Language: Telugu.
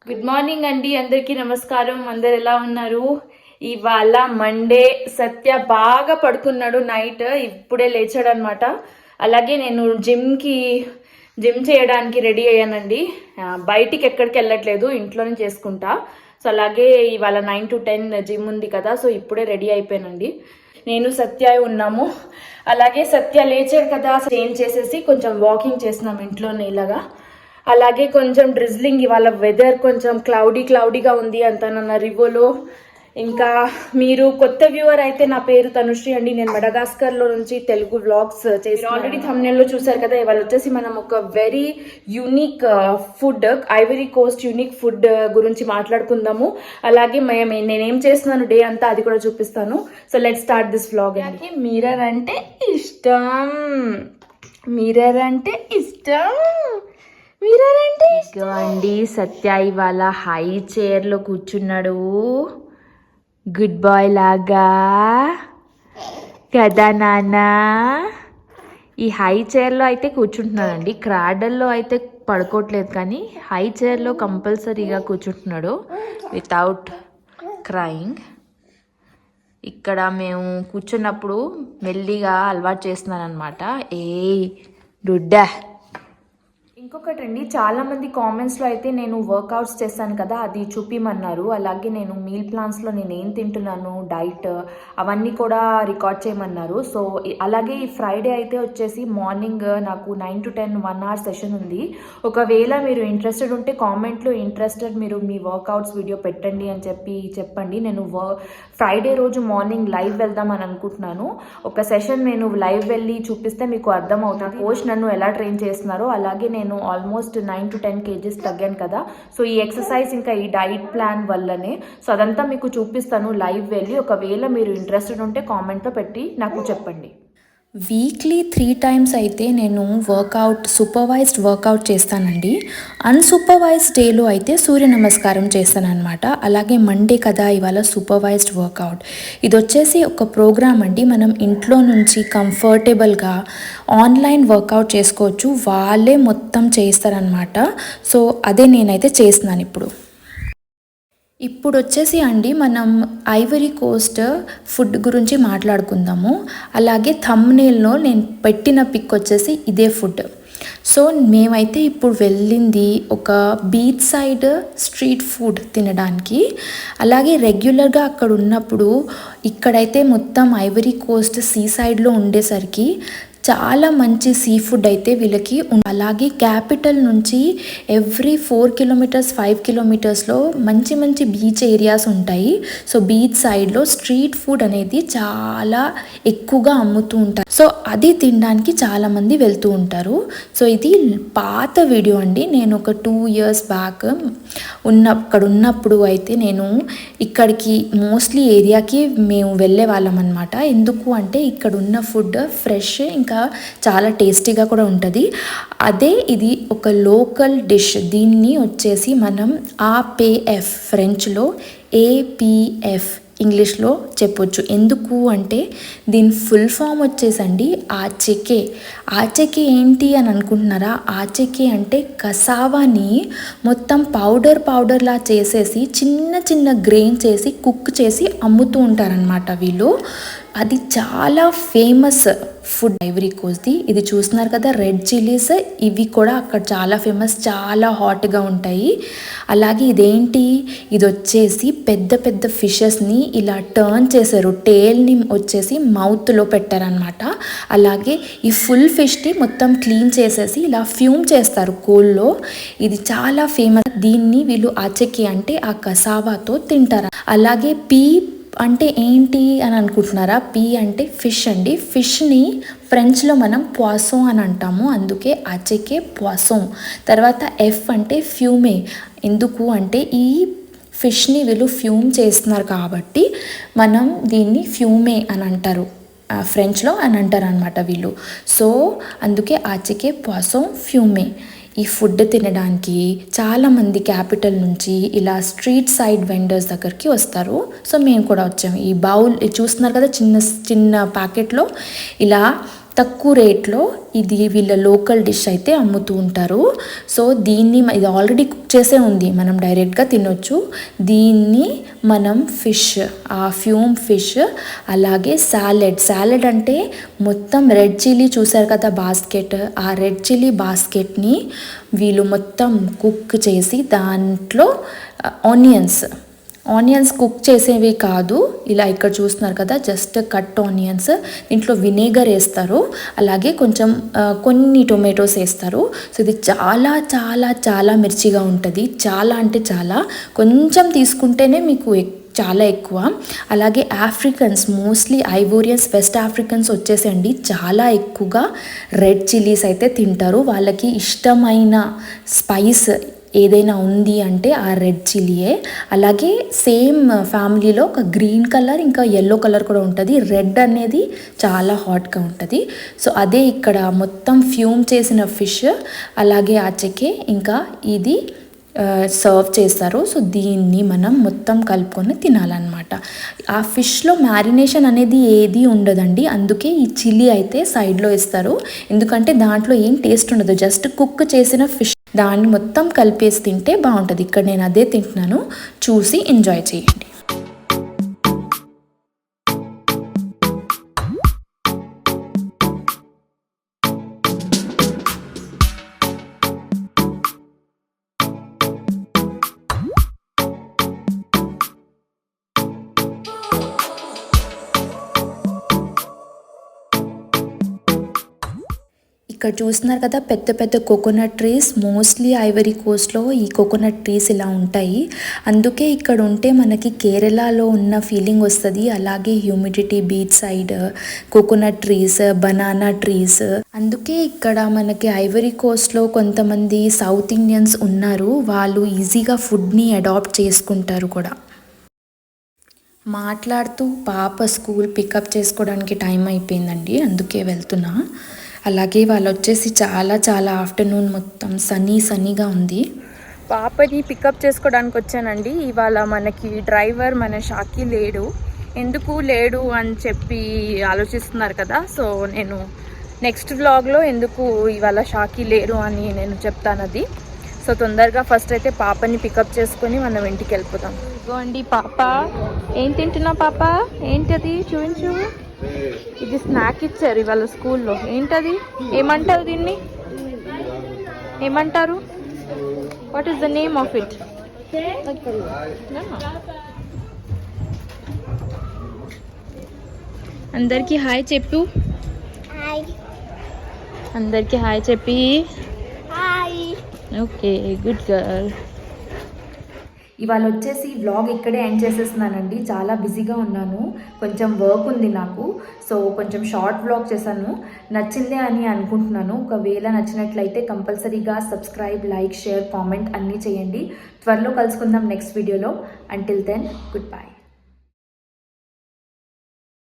గుడ్ మార్నింగ్ అండి, అందరికీ నమస్కారం. అందరు ఎలా ఉన్నారు? ఇవాళ మండే. సత్య బాగా పడుకున్నాడు నైట్, ఇప్పుడే లేచాడు అనమాట. అలాగే నేను జిమ్ చేయడానికి రెడీ అయ్యానండి. బయటికి ఎక్కడికి వెళ్ళట్లేదు, ఇంట్లోనే చేసుకుంటా. సో అలాగే ఇవాళ 9 to 10 జిమ్ ఉంది కదా, సో ఇప్పుడే రెడీ అయిపోయానండి. నేను సత్య ఉన్నాము. అలాగే సత్య లేచాడు కదా, చేంజ్ చేసేసి కొంచెం వాకింగ్ చేస్తున్నాం ఇంట్లోనే ఇలాగా. అలాగే కొంచెం డ్రిజ్లింగ్, ఇవాళ వెదర్ కొంచెం క్లౌడీగా ఉంది అంతా రివోలో. ఇంకా మీరు కొత్త వ్యూవర్ అయితే, నా పేరు తనుశ్రీ అండి. నేను మడగాస్కర్లో నుంచి తెలుగు వ్లాగ్స్ చేసి ఆల్రెడీ థంబ్నెయిల్లో చూసారు కదా. ఇవాళ వచ్చేసి మనం ఒక very unique food, Ivory Coast unique food గురించి మాట్లాడుకుందాము. అలాగే నేనేం చేస్తున్నాను డే అంతా అది కూడా చూపిస్తాను. So let's start this vlog. అండి మిర్రర్ అంటే ఇష్టం అండి. సత్య ఇవాళ హై చైర్లో కూర్చున్నాడు, గుడ్ బాయ్ లాగా కదా నాన్న. ఈ హై చైర్లో అయితే కూర్చుంటున్నాడండి, క్రాడల్లో అయితే పడుకోవట్లేదు, కానీ హై చైర్లో కంపల్సరీగా కూర్చుంటున్నాడు వితౌట్ క్రైయింగ్. ఇక్కడ మేము కూర్చున్నప్పుడు మెల్లిగా అలవాటు చేస్తున్నాను అనమాట. డుడ్డా. ఇంకొకటి అండి, చాలామంది కామెంట్స్లో అయితే నేను వర్కౌట్స్ చేస్తాను కదా, అది చూపిమన్నారు. అలాగే నేను మీల్ ప్లాన్స్లో నేను ఏం తింటున్నాను, డైట్ అవన్నీ కూడా రికార్డ్ చేయమన్నారు. సో అలాగే ఈ ఫ్రైడే అయితే వచ్చేసి మార్నింగ్ నాకు 9 to 10 1 hour సెషన్ ఉంది. ఒకవేళ మీరు ఇంట్రెస్టెడ్ ఉంటే కామెంట్లో మీరు మీ వర్కౌట్స్ వీడియో పెట్టండి అని చెప్పండి. నేను ఫ్రైడే రోజు మార్నింగ్ లైవ్ వెళ్దాం అని అనుకుంటున్నాను. ఒక సెషన్ నేను లైవ్ వెళ్ళి చూపిస్తే మీకు అర్థం అవుతుంది కోచ్ నన్ను ఎలా ట్రైన్ చేస్తున్నారో. అలాగే నేను ఆల్మోస్ట్ 9 to 10 kgs తగ్గాను కదా. సో ఈ ఎక్సర్సైజ్ ఇంకా ఈ డైట్ ప్లాన్ వల్లనే. సో అదంతా మీకు చూపిస్తాను లైవ్ వెళ్ళి. ఒకవేళ మీరు ఇంట్రెస్టెడ్ ఉంటే కామెంట్లో పెట్టి నాకు చెప్పండి. వీక్లీ 3 times అయితే నేను సూపర్వైజ్డ్ వర్కౌట్ చేస్తానండి. అన్సూపర్వైజ్డ్ డేలో అయితే సూర్య నమస్కారం చేస్తానన్నమాట. అలాగే మండే కదా ఇవాళ సూపర్వైజ్డ్ వర్కౌట్. ఇది వచ్చేసి ఒక ప్రోగ్రామ్ అండి, మనం ఇంట్లో నుంచి కంఫర్టబుల్గా ఆన్లైన్ వర్కౌట్ చేసుకోవచ్చు, వాళ్ళే మొత్తం చేస్తారనమాట. సో అదే నేనైతే చేస్తున్నాను ఇప్పుడు వచ్చేసి అండి మనం ఐవరీ కోస్ట్ ఫుడ్ గురించి మాట్లాడుకుందాము. అలాగే థంబ్నెయిల్లో నేను పెట్టిన పిక్ వచ్చేసి ఇదే ఫుడ్. సో మేమైతే ఇప్పుడు వెళ్ళింది ఒక బీచ్ సైడ్ స్ట్రీట్ ఫుడ్ తినడానికి. అలాగే రెగ్యులర్గా అక్కడ ఉన్నప్పుడు ఇక్కడైతే మొత్తం ఐవరీ కోస్ట్ సీ సైడ్లో ఉండేసరికి చాలా మంచి సీ ఫుడ్ అయితే వీళ్ళకి. అలాగే క్యాపిటల్ నుంచి ఎవ్రీ 4 kilometers 5 kilometersలో మంచి బీచ్ ఏరియాస్ ఉంటాయి. సో బీచ్ సైడ్లో స్ట్రీట్ ఫుడ్ అనేది చాలా ఎక్కువగా అమ్ముతూ ఉంటారు. సో అది తినడానికి చాలామంది వెళ్తూ ఉంటారు. సో ఇది పాత వీడియో అండి, నేను ఒక 2 years బ్యాక్ అక్కడ ఉన్నప్పుడు అయితే నేను ఇక్కడికి మోస్ట్లీ ఏరియాకి మేము వెళ్ళే వాళ్ళం అనమాట. ఎందుకు అంటే ఇక్కడ ఉన్న ఫుడ్ ఫ్రెష్, ఇంకా చాలా టేస్టీగా కూడా ఉంటుంది. అదే ఇది ఒక లోకల్ డిష్. దీన్ని వచ్చేసి మనం APF ఫ్రెంచ్లో APF ఇంగ్లీష్లో చెప్పొచ్చు. ఎందుకు అంటే దీని ఫుల్ ఫామ్ వచ్చేసండి ఆచెకే ఏంటి అని అనుకుంటున్నారా? ఆచెకే అంటే కసావాని మొత్తం పౌడర్లా చేసేసి చిన్న గ్రెయిన్ చేసి కుక్ చేసి అమ్ముతూ ఉంటారనమాట వీళ్ళు. అది చాలా ఫేమస్ ఫుడ్ ఐవరీ కోస్ట్ది. ఇది చూస్తున్నారు కదా, రెడ్ చిల్లీస్, ఇవి కూడా అక్కడ చాలా ఫేమస్, చాలా హాట్గా ఉంటాయి. అలాగే ఇది వచ్చేసి పెద్ద ఫిషెస్ని ఇలా టర్న్ చేశారు, టేల్ని వచ్చేసి మౌత్లో పెట్టారనమాట. అలాగే ఈ ఫుల్ ఫిష్ని మొత్తం క్లీన్ చేసేసి ఇలా ఫ్యూమ్ చేస్తారు కోల్లో. ఇది చాలా ఫేమస్. దీన్ని వీళ్ళు ఆచెకి అంటే ఆ కసావాతో తింటారు. అలాగే పీ అంటే ఏంటి అని అనుకుంటున్నారా? పీ అంటే ఫిష్ అండి. ఫిష్ని ఫ్రెంచ్లో మనం పోయిసన్ అని అంటాము, అందుకే ఆచెకే పోయిసన్. తర్వాత ఎఫ్ అంటే ఫ్యూమే. ఎందుకు అంటే ఈ ఫిష్ని వీళ్ళు ఫ్యూమ్ చేస్తున్నారు కాబట్టి మనం దీన్ని ఫ్యూమే అని అంటారు, ఫ్రెంచ్లో అని అంటారు అనమాట వీళ్ళు. సో అందుకే ఆచెకే పోయిసన్ ఫ్యూమే. ఈ ఫుడ్ తినడానికి చాలామంది క్యాపిటల్ నుంచి ఇలా స్ట్రీట్ సైడ్ వెండర్స్ దగ్గరికి వస్తారు. సో మేము కూడా వచ్చాము. ఈ బౌల్ చూస్తున్నారు కదా, చిన్న ప్యాకెట్లో ఇలా తక్కువ రేట్లో ఇది వీళ్ళ లోకల్ డిష్ అయితే అమ్ముతూ ఉంటారు. సో దీన్ని ఇది ఆల్రెడీ కుక్ చేసే ఉంది, మనం డైరెక్ట్గా తినొచ్చు. దీన్ని మనం ఫిష్, ఆ ఫ్యూమ్ ఫిష్, అలాగే సాలెడ్ అంటే మొత్తం రెడ్ చిల్లీ చూసారు కదా బాస్కెట్, ఆ రెడ్ చిల్లీ బాస్కెట్ని వీళ్ళు మొత్తం కుక్ చేసి దాంట్లో ఆనియన్స్ కుక్ చేసేవి కాదు, ఇలా ఇక్కడ చూస్తున్నారు కదా జస్ట్ కట్ ఆనియన్స్, దీంట్లో వినేగర్ వేస్తారు, అలాగే కొన్ని టొమాటోస్ వేస్తారు. సో ఇది చాలా చాలా చాలా మిర్చిగా ఉంటుంది, చాలా అంటే చాలా, కొంచెం తీసుకుంటేనే మీకు చాలా ఎక్కువ. అలాగే ఆఫ్రికన్స్, మోస్ట్లీ ఐవోరియన్స్, వెస్ట్ ఆఫ్రికన్స్ వచ్చేసండి చాలా ఎక్కువగా రెడ్ చిల్లీస్ అయితే తింటారు. వాళ్ళకి ఇష్టమైన స్పైస్ ఏదైనా ఉంది అంటే ఆ రెడ్ చిల్లీయే. అలాగే సేమ్ ఫ్యామిలీలో ఒక గ్రీన్ కలర్ ఇంకా ఎల్లో కలర్ కూడా ఉంటుంది, రెడ్ అనేది చాలా హాట్గా ఉంటుంది. సో అదే ఇక్కడ మొత్తం ఫ్యూమ్ చేసిన ఫిష్, అలాగే ఆచకే ఇంకా ఇది సర్వ్ చేస్తారు. సో దీన్ని మనం మొత్తం కలుపుకొని తినాలన్నమాట. ఆ ఫిష్లో మ్యారినేషన్ అనేది ఏది ఉండదండి, అందుకే ఈ చిల్లీ అయితే సైడ్లో ఇస్తారు, ఎందుకంటే దాంట్లో ఏం టేస్ట్ ఉండదు, జస్ట్ కుక్ చేసిన ఫిష్ దాన్ని మొత్తం కలిపేసి తింటే బాగుంటుంది. ఇక్కడ నేను అదే తింటున్నాను, చూసి ఎంజాయ్ చేయండి. ఇక్కడ చూస్తున్నారు కదా పెద్ద పెద్ద కోకోనట్ ట్రీస్, మోస్ట్లీ ఐవరీ కోస్ట్లో ఈ కోకోనట్ ట్రీస్ ఇలా ఉంటాయి, అందుకే ఇక్కడ ఉంటే మనకి కేరళలో ఉన్న ఫీలింగ్ వస్తుంది. అలాగే humidity, beach side coconut trees, banana trees, అందుకే ఇక్కడ మనకి ఐవరీ కోస్ట్లో కొంతమంది సౌత్ ఇండియన్స్ ఉన్నారు, వాళ్ళు ఈజీగా ఫుడ్ని అడాప్ట్ చేసుకుంటారు కూడా. మాట్లాడుతూ పాప స్కూల్ పికప్ చేసుకోవడానికి టైం అయిపోయిందండి, అందుకే వెళ్తున్నా. అలాగే వాళ్ళు వచ్చేసి చాలా చాలా ఆఫ్టర్నూన్ మొత్తం సన్నీగా ఉంది. పాపని పికప్ చేసుకోవడానికి వచ్చానండి. ఇవాళ మనకి డ్రైవర్ మన షాకి లేడు, ఎందుకు లేడు అని చెప్పి ఆలోచిస్తున్నారు కదా. సో నేను నెక్స్ట్ వ్లాగ్లో ఎందుకు ఇవాళ షాకి లేరు అని నేను చెప్తాను అది. సో తొందరగా ఫస్ట్ అయితే పాపని పికప్ చేసుకొని మనం ఇంటికి వెళ్ళిపోతాం. ఇదిగోండి పాప, ఏం తింటున్నా పాప, ఏంటది చూపించు. ఇది స్నాక్ ఇచ్చారు ఇవాళ స్కూల్లో, ఏంటది, ఏమంటారు దీన్ని, ఏమంటారు, what is the name of it? అందరికి హాయ్ చెప్పు, అందరికి హాయ్ చెప్పి. Okay, good girl. ఇవాళ వచ్చేసి వ్లాగ్ ఇక్కడే ఎండ్ చేసేస్తున్నానండి, చాలా బిజీగా ఉన్నాను, కొంచెం వర్క్ ఉంది నాకు, సో కొంచెం షార్ట్ వ్లాగ్ చేశాను. నచ్చిందే అని అనుకుంటున్నాను. ఒకవేళ నచ్చినట్లయితే కంపల్సరీగా సబ్స్క్రైబ్, లైక్, షేర్, కామెంట్ అన్నీ చేయండి. త్వరలో కలుసుకుందాం నెక్స్ట్ వీడియోలో. Until then good bye.